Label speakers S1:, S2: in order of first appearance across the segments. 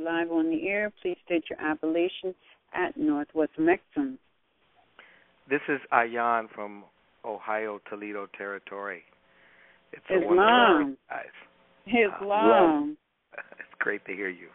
S1: live on the air. Please state your appellation at Northwest Mexum.
S2: This is Ayan from Ohio, Toledo Territory. It's
S1: Islam. Islam.
S2: It's great to hear you.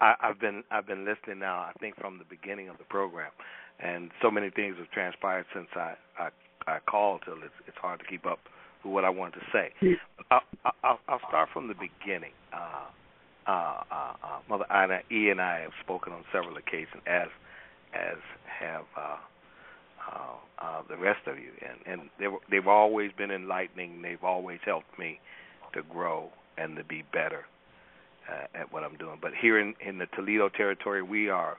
S2: I've been listening now, I think, from the beginning of the program, and so many things have transpired since I called till it's hard to keep up with what I wanted to say. I'll start from the beginning. Mother Anna E and I have spoken on several occasions, as have the rest of you, and they've always been enlightening. They've always helped me to grow and to be better at what I'm doing. But here in the Toledo territory, we are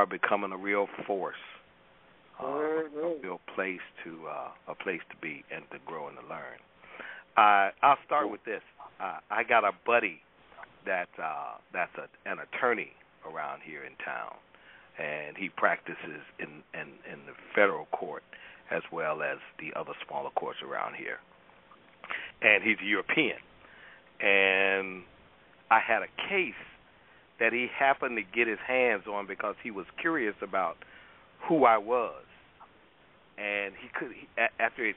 S2: becoming a real force, a real place to be and to grow and to learn. I'll start with this. I got a buddy that's an attorney around here in town, and he practices in the federal court as well as the other smaller courts around here. And he's a European. And I had a case that he happened to get his hands on because he was curious about who I was. And after it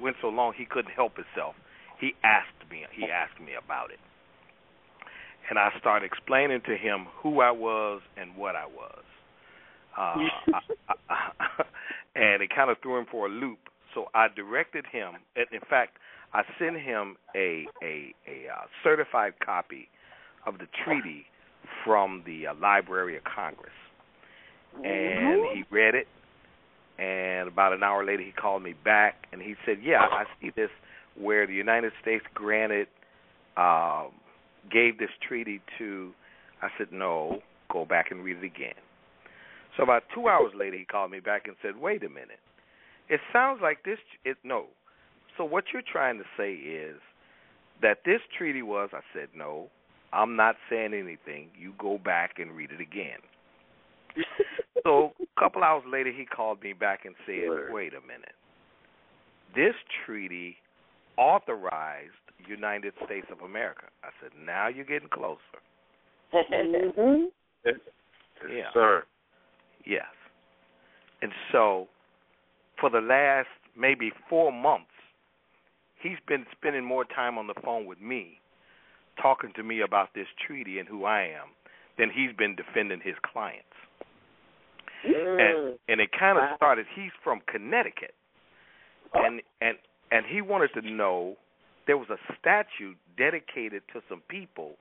S2: went so long, he couldn't help himself. He asked me about it. And I started explaining to him who I was and what I was. And it kind of threw him for a loop. So I directed him. In fact, I sent him a certified copy of the treaty from the Library of Congress. And he read it. And about an hour later, he called me back, and he said, yeah, I see this where the United States gave this treaty to, I said, no, go back and read it again. So about 2 hours later, he called me back and said, wait a minute. It sounds like no. So what you're trying to say is that this treaty was, I said, no, I'm not saying anything. You go back and read it again. So a couple hours later, he called me back and said, wait a minute. This treaty authorized United States of America. I said, now you're getting closer.
S3: Mm-hmm.
S2: Yeah.
S3: Sir.
S2: Yes. And so for the last maybe 4 months, he's been spending more time on the phone with me, talking to me about this treaty and who I am, than he's been defending his clients. And it kind of started, he's from Connecticut, and he wanted to know, there was a statue dedicated to some people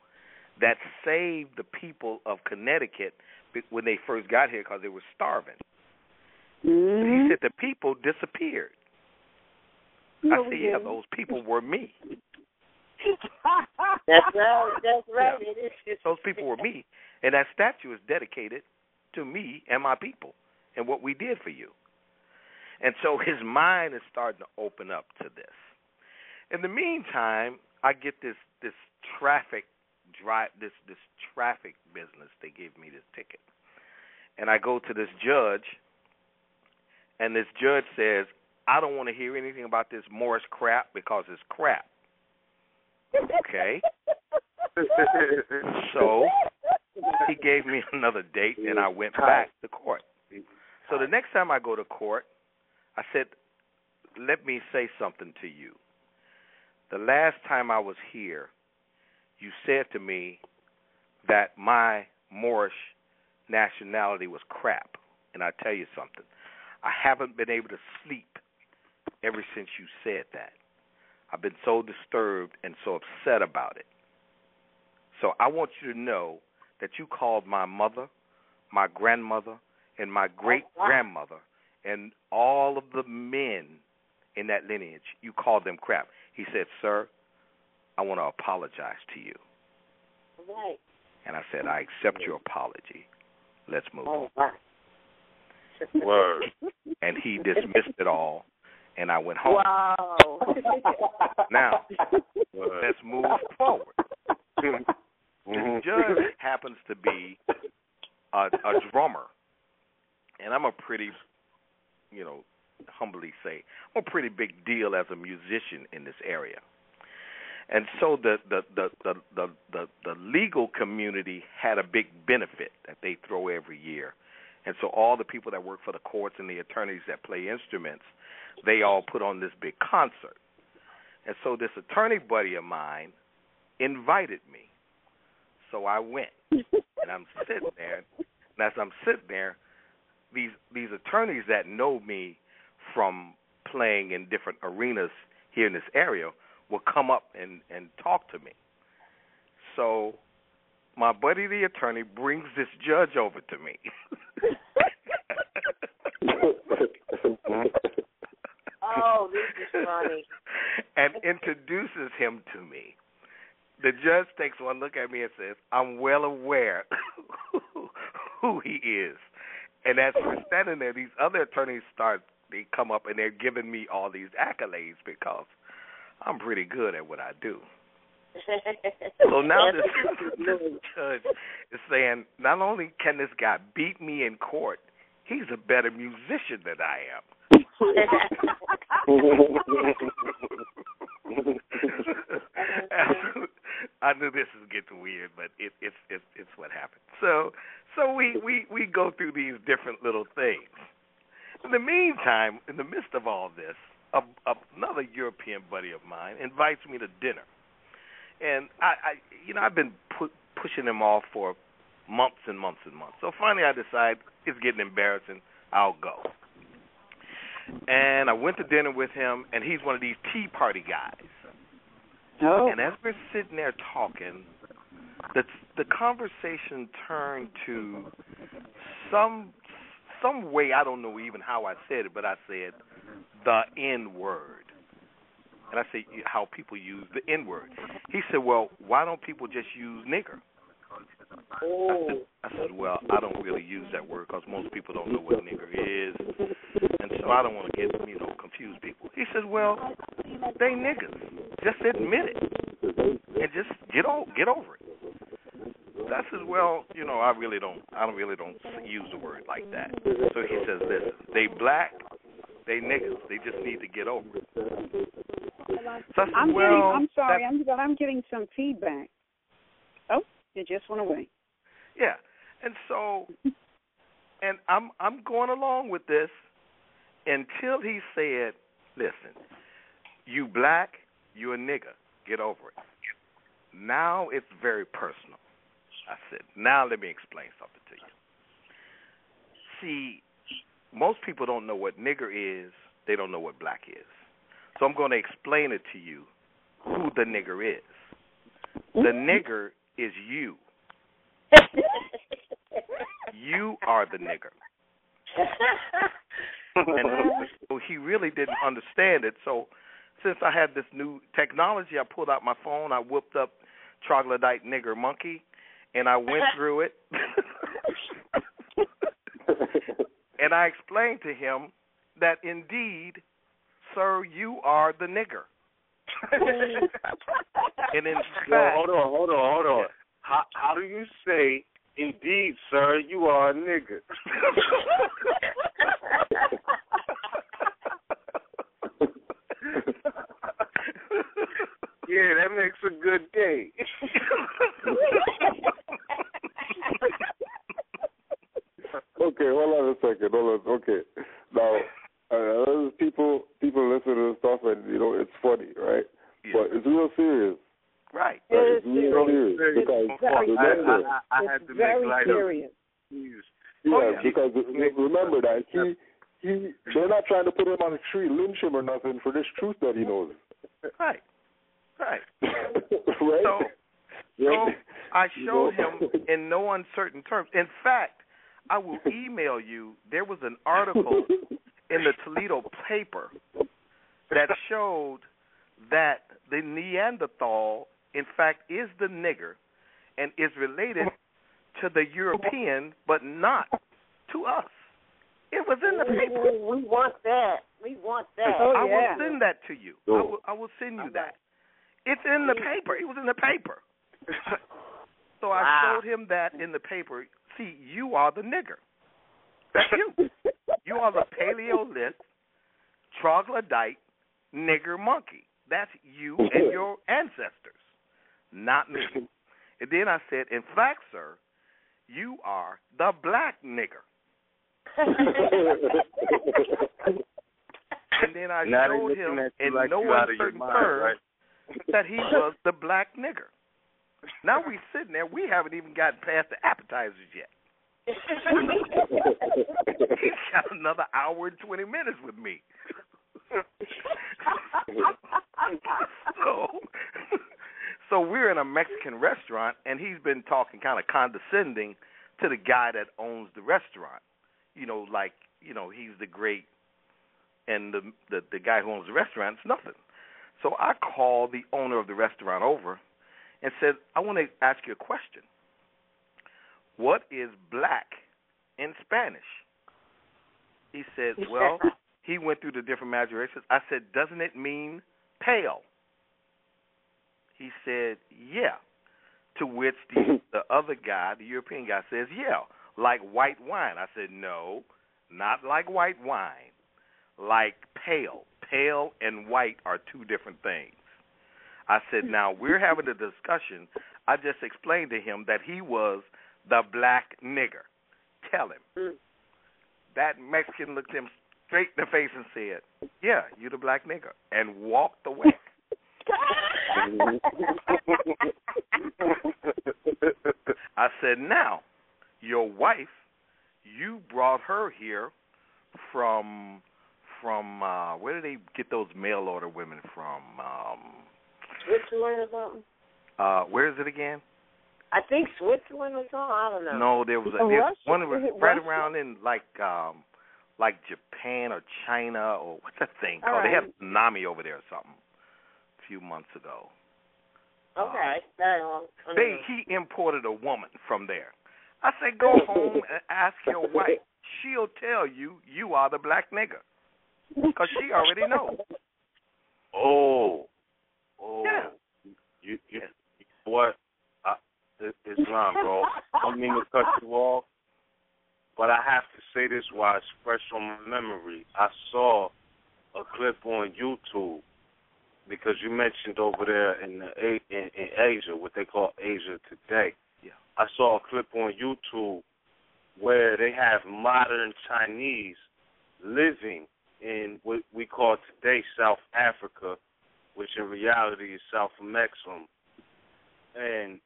S2: that saved the people of Connecticut when they first got here because they were starving. And he said the people disappeared. I said, yeah, those people were me.
S3: That's right.
S2: Yeah. Those people were me. And that statue is dedicated to me and my people and what we did for you. And so his mind is starting to open up to this. In the meantime, I get this traffic business. They gave me this ticket. And I go to this judge, and this judge says, I don't want to hear anything about this Morris crap because it's crap. Okay? So he gave me another date, and I went back to court. So the next time I go to court, I said, let me say something to you. The last time I was here, you said to me that my Moorish nationality was crap. And I tell you something, I haven't been able to sleep ever since you said that. I've been so disturbed and so upset about it. So I want you to know that you called my mother, my grandmother, and my great-grandmother, and all of the men in that lineage, you called them crap. He said, sir, I want to apologize to you.
S3: Right.
S2: And I said, I accept your apology. Let's move on.
S3: Word.
S2: And he dismissed it all, and I went home.
S3: Wow.
S2: Now, let's move forward. The judge happens to be a drummer, and I'm a pretty, humbly say, I'm a pretty big deal as a musician in this area. And so the legal community had a big benefit that they throw every year. And so all the people that work for the courts and the attorneys that play instruments, they all put on this big concert. And so this attorney buddy of mine invited me. So I went. And I'm sitting there. And as I'm sitting there, these attorneys that know me from playing in different arenas here in this area will come up and talk to me. So my buddy the attorney brings this judge over to me.
S3: Oh, this is funny.
S2: And introduces him to me. The judge takes one look at me and says, I'm well aware who he is. And as we're standing there, these other attorneys they come up and they're giving me all these accolades because I'm pretty good at what I do. So now this judge is saying, not only can this guy beat me in court, he's a better musician than I am. I knew this was getting weird, but it's what happened. So we go through these different little things. In the meantime, in the midst of all this, another European buddy of mine invites me to dinner, and I've been pushing him off for months and months and months. So finally, I decide it's getting embarrassing. I'll go. And I went to dinner with him, and he's one of these tea party guys.
S1: Oh.
S2: And as we're sitting there talking, the conversation turned to some way, I don't know even how I said it, but I said the N-word. And I said how people use the N-word. He said, well, why don't people just use nigger? I said, well, I don't really use that word because most people don't know what nigger is, and so I don't want to confuse people. He said, well, they niggers. Just admit it and just get over it. I said, well, I don't really use the word like that. So he says, listen, they black, they niggers. They just need to get over it. So I said,
S1: I'm getting some feedback. Oh, it just went away.
S2: Yeah, and so, and I'm going along with this until he said, listen, you black, you a nigger, get over it. Now it's very personal. I said, now let me explain something to you. See, most people don't know what nigger is. They don't know what black is. So I'm going to explain it to you who the nigger is. The nigger is you. You are the nigger. And so he really didn't understand it. So since I had this new technology, I pulled out my phone, I whipped up Troglodyte Nigger Monkey, and I went through it. And I explained to him that indeed, sir, you are the nigger. And in fact,
S4: hold on. How do you say, indeed, sir, you are a nigger? Yeah, that makes a good day.
S5: Okay, hold on a second. Okay, now people listen to this stuff, and it's funny, right?
S2: Yeah.
S5: But it's real serious.
S2: Right.
S5: It's real serious because remember,
S4: I had to
S1: very
S4: make light
S1: serious.
S4: of it.
S5: Yeah, because remember that they're not trying to put him on a tree, lynch him or nothing for this truth that he knows.
S2: Right.
S5: Right.
S2: So I showed him in no uncertain terms. In fact, I will email you. There was an article in the Toledo paper that showed that the Neanderthal, in fact, is the nigger and is related to the European, but not to us. It was in the paper.
S3: We want that.
S1: Oh,
S2: I
S1: yeah.
S2: will send that to you. I will send you that. It's in the paper. It was in the paper. So I showed him that in the paper. See, you are the nigger. That's you. You are the Paleolith, troglodyte, nigger monkey. that's you and your ancestors, not me. And then I said, in fact, sir, you are the black nigger. And then I showed him in no uncertain terms that he was the black nigger. Now we sitting there, we haven't even gotten past the appetizers yet. He's got another hour and 20 minutes with me. So we're in a Mexican restaurant, and he's been talking kind of condescending to the guy that owns the restaurant. He's the great, and the guy who owns the restaurant is nothing. So I called the owner of the restaurant over and said, I want to ask you a question. What is black in Spanish? He said, well, he went through the different majorations. I said, doesn't it mean pale? He said, yeah. To which the other guy, the European guy, says, yeah, like white wine. I said, no, not like white wine, like pale. Pale and white are two different things. I said, now, we're having a discussion. I just explained to him that he was the black nigger. Tell him. That Mexican looked him straight in the face and said, yeah, you the black nigger, and walked away. I said, now, your wife, you brought her here from where do they get those mail order women from?
S3: Switzerland or something?
S2: Where is it again?
S3: I think Switzerland or something. I don't know.
S2: No, there was one right around in like Japan or China or what's that thing called? Right. They had a tsunami over there or something a few months ago.
S3: Okay.
S2: He imported a woman from there. I said, go home and ask your wife. She'll tell you are the black nigger. Because she already knows.
S4: Oh.
S2: Yeah.
S4: You what? Islam, bro. I don't mean to cut you off, but I have to say this while it's fresh on my memory. I saw a clip on YouTube because you mentioned over there in Asia, what they call Asia today.
S2: Yeah.
S4: I saw a clip on YouTube where they have modern Chinese living in what we call today South Africa, which in reality is South Mexico. And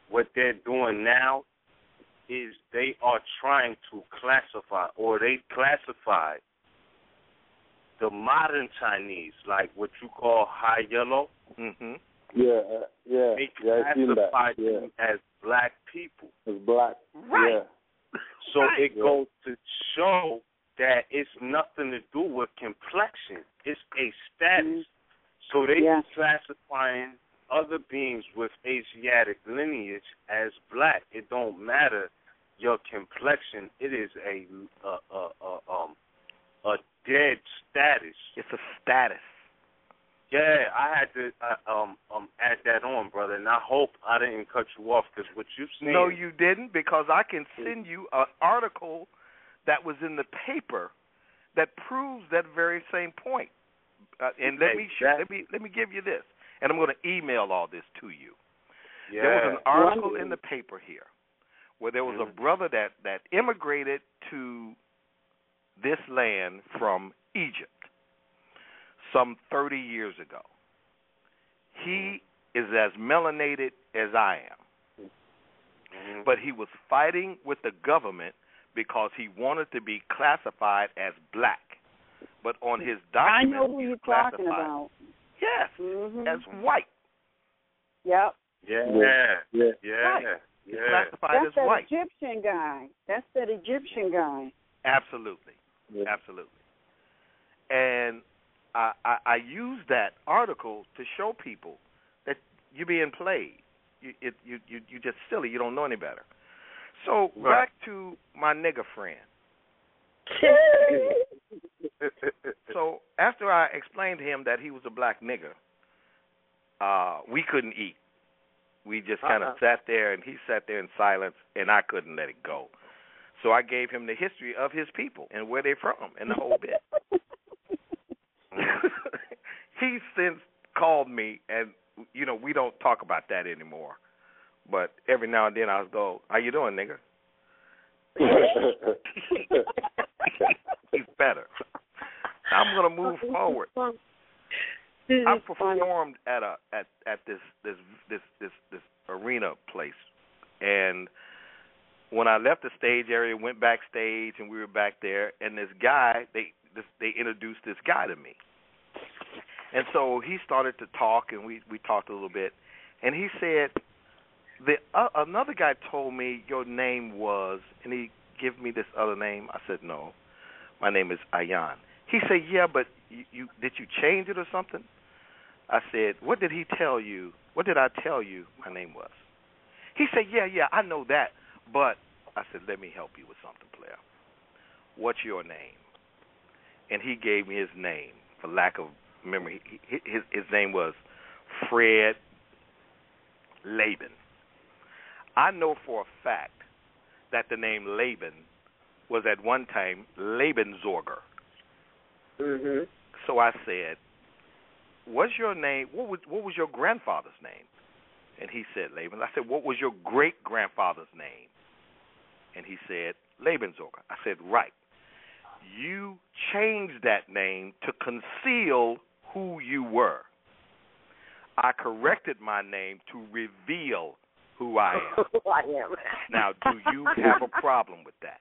S4: what they're doing now is they are trying to classify, or they classified the modern Chinese, like what you call high yellow.
S2: Mm-hmm.
S5: Yeah.
S4: They classified them as black people.
S5: As black.
S2: Right.
S5: Yeah.
S4: So it goes to show that it's nothing to do with complexion. It's a status. So they classifying other beings with Asiatic lineage as black. It don't matter your complexion. It is a dead status.
S2: It's a status.
S4: Yeah, I had to add that on, brother, and I hope I didn't cut you off because what you've seen.
S2: No, you didn't, because I can send you an article that was in the paper that proves that very same point. And let me give you this, and I'm going to email all this to you.
S4: Yeah.
S2: There was an article in the paper here where there was a brother that immigrated to this land from Egypt some 30 years ago. He is as melanated as I am. But he was fighting with the government because he wanted to be classified as black. But on his document,
S1: I know who you're talking about.
S2: Yes, as white.
S1: Yep.
S4: Yeah.
S2: Right. He's classified as white.
S1: That's that Egyptian guy.
S2: Absolutely.
S5: Yeah.
S2: Absolutely. And I use that article to show people that you're being played. You're just silly. You don't know any better. So back to my nigger friend. So after I explained to him that he was a black nigger, we couldn't eat. We just kind of sat there, and he sat there in silence, and I couldn't let it go. So I gave him the history of his people and where they're from and the whole bit. he's since called me, and we don't talk about that anymore. But every now and then I'll go, "How you doing, nigga?" He's better. I'm gonna move forward. I performed at this arena place, and when I left the stage area, went backstage, and we were back there, and this guy, they introduced this guy to me, and so he started to talk, and we talked a little bit, and he said, another guy told me your name was, and he gave me this other name. I said, no, my name is Ayan. He said, yeah, but you did you change it or something? I said, what did he tell you? What did I tell you my name was? He said, yeah, I know that, but I said, let me help you with something, player. What's your name? And he gave me his name. For lack of memory, his name was Fred Laban. I know for a fact that the name Laban was at one time Lebenssorger.
S3: Mm-hmm.
S2: So I said, what's your name? What was your grandfather's name? And he said Laban. I said, what was your great-grandfather's name? And he said Lebenssorger. I said, right. You changed that name to conceal who you were. I corrected my name to reveal who I am.
S3: Who I am.
S2: Now, do you have a problem with that?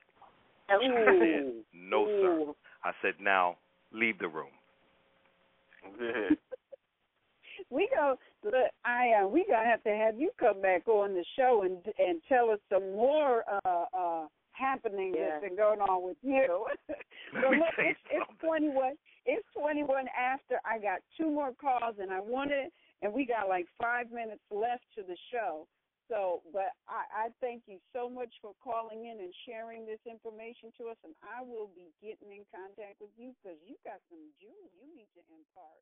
S3: Ooh.
S2: I said, no, sir.
S3: Ooh.
S2: I said, now, leave the room.
S1: We gonna have to have you come back on the show and tell us some more happenings that's been going on with you. So look, it's 21. It's 21 after. I got 2 more calls, and we got like 5 minutes left to the show. So, but I thank you so much for calling in and sharing this information to us, and I will be getting in contact with you because you got some jewels you need to impart.